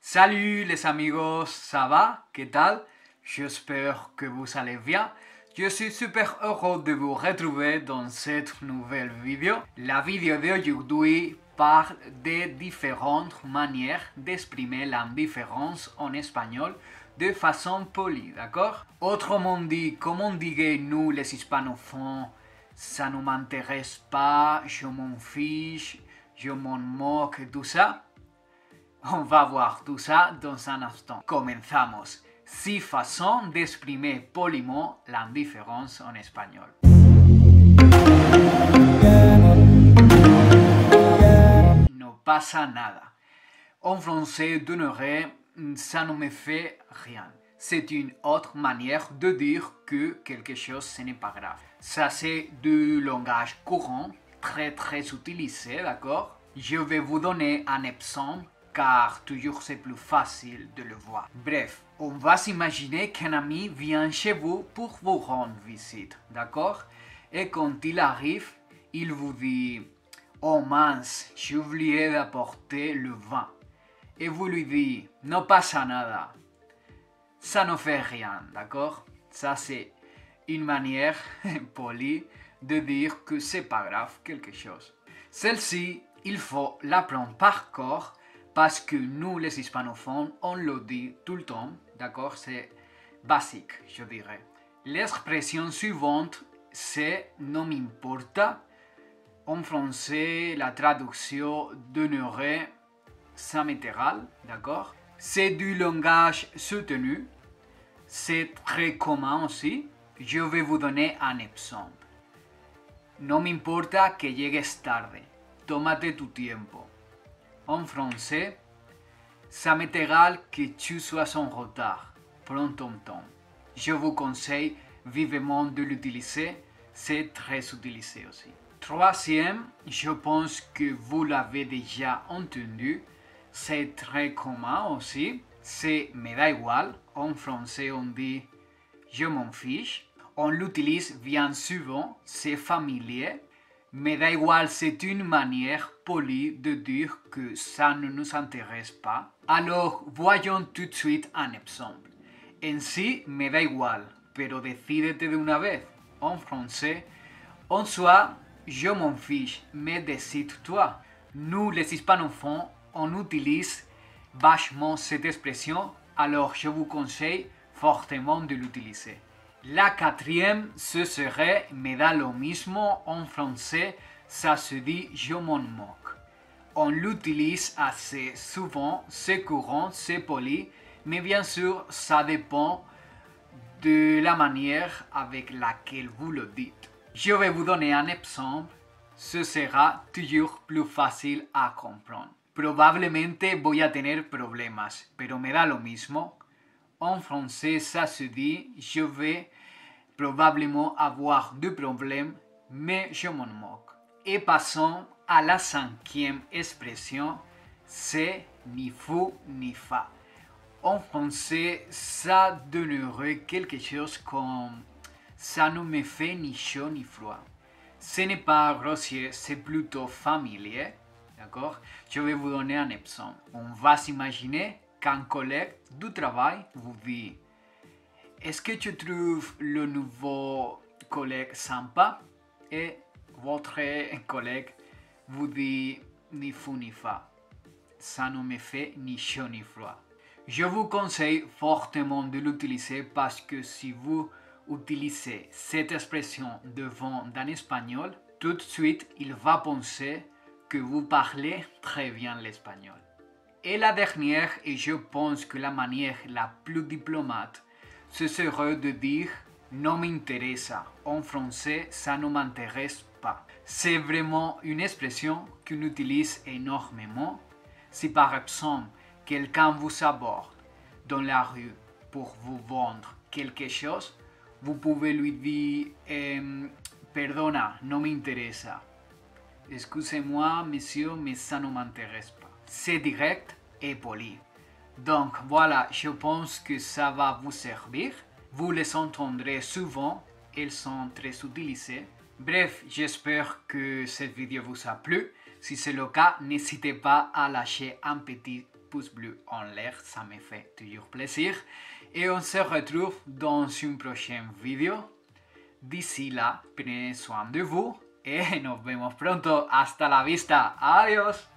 Salut les amigos, ça va? ¿Qué tal? J'espère que vous allez bien. Je suis super heureux de vous retrouver dans cette nouvelle vidéo. La vidéo d'aujourd'hui parle des différentes manières d'exprimer l'indifférence en espagnol de façon polie, d'accord? Autrement dit, comme on dirait nous les hispanophones, ça ne m'intéresse pas, je m'en fiche, je m'en moque et tout ça. On va voir tout ça dans un instant. Comenzamos. 6 façons d'exprimer poliment l'indifférence en espagnol. No pasa nada. En français, d'honorer, ça ne me fait rien. C'est une autre manière de dire que quelque chose ce n'est pas grave. Ça c'est du langage courant, très utilisé, d'accord? Je vais vous donner un exemple car toujours c'est plus facile de le voir. Bref, on va s'imaginer qu'un ami vient chez vous pour vous rendre visite, d'accord? Et quand il arrive, il vous dit « Oh mince, j'ai oublié d'apporter le vin ». Et vous lui dites « No pasa nada ». Ça ne fait rien, d'accord? Ça c'est une manière polie de dire que c'est pas grave quelque chose. Celle-ci, il faut l'apprendre par cœur parce que nous les hispanophones, on le dit tout le temps, d'accord? C'est basique, je dirais. L'expression suivante, c'est no me importa. En français, la traduction donnerait ça m'est égal, d'accord? C'est du langage soutenu. C'est très commun aussi. Je vais vous donner un exemple. No me importa que llegues tarde. Tómate tu tiempo. En français, ça m'est égal que tu sois en retard. Prends ton temps. Je vous conseille vivement de l'utiliser. C'est très utilisé aussi. Troisième, je pense que vous l'avez déjà entendu. C'est très commun aussi. C'est me da igual. En français, on dit je m'en fiche. On l'utilise bien souvent. C'est familier. Me da igual, c'est une manière polie de dire que ça ne nous intéresse pas. Alors, voyons tout de suite un exemple. En sí, me da igual, pero decídete de una vez. En français, en soi, je m'en fiche, mais décide-toi. Nous, les hispanophones, on utilise vachement cette expression, alors je vous conseille fortement de l'utiliser. La quatrième, ce serait me da lo mismo. En français, ça se dit je m'en moque. On l'utilise assez souvent, c'est courant, c'est poli, mais bien sûr, ça dépend de la manière avec laquelle vous le dites. Je vais vous donner un exemple, ce sera toujours plus facile à comprendre. Probablemente voy a tener problemas, pero me da lo mismo. En français, ça se dit je vais probablement avoir des problèmes, mais je m'en moque. Et passons à la cinquième expression, c'est ni fu ni fa. En français, ça donnerait quelque chose comme ça ne me fait ni chaud ni froid. Ce n'est pas grossier, c'est plutôt familier. D'accord? Je vais vous donner un exemple. On va s'imaginer qu'un collègue du travail vous dit est-ce que tu trouves le nouveau collègue sympa? Et votre collègue vous dit ni fu ni fa. Ça ne me fait ni chaud ni froid. Je vous conseille fortement de l'utiliser parce que si vous utilisez cette expression devant un espagnol, tout de suite il va penser que vous parlez très bien l'espagnol. Et la dernière, et je pense que la manière la plus diplomate, ce serait de dire no me interesa. En français, ça ne m'intéresse pas. C'est vraiment une expression qu'on utilise énormément. Si par exemple, quelqu'un vous aborde dans la rue pour vous vendre quelque chose, vous pouvez lui dire perdona, no me interesa. Excusez-moi, monsieur, mais ça ne m'intéresse pas. C'est direct et poli. Donc voilà, je pense que ça va vous servir. Vous les entendrez souvent, elles sont très utilisées. Bref, j'espère que cette vidéo vous a plu. Si c'est le cas, n'hésitez pas à lâcher un petit pouce bleu en l'air, ça me fait toujours plaisir. Et on se retrouve dans une prochaine vidéo. D'ici là, prenez soin de vous et nos vemos pronto. Hasta la vista. Adiós.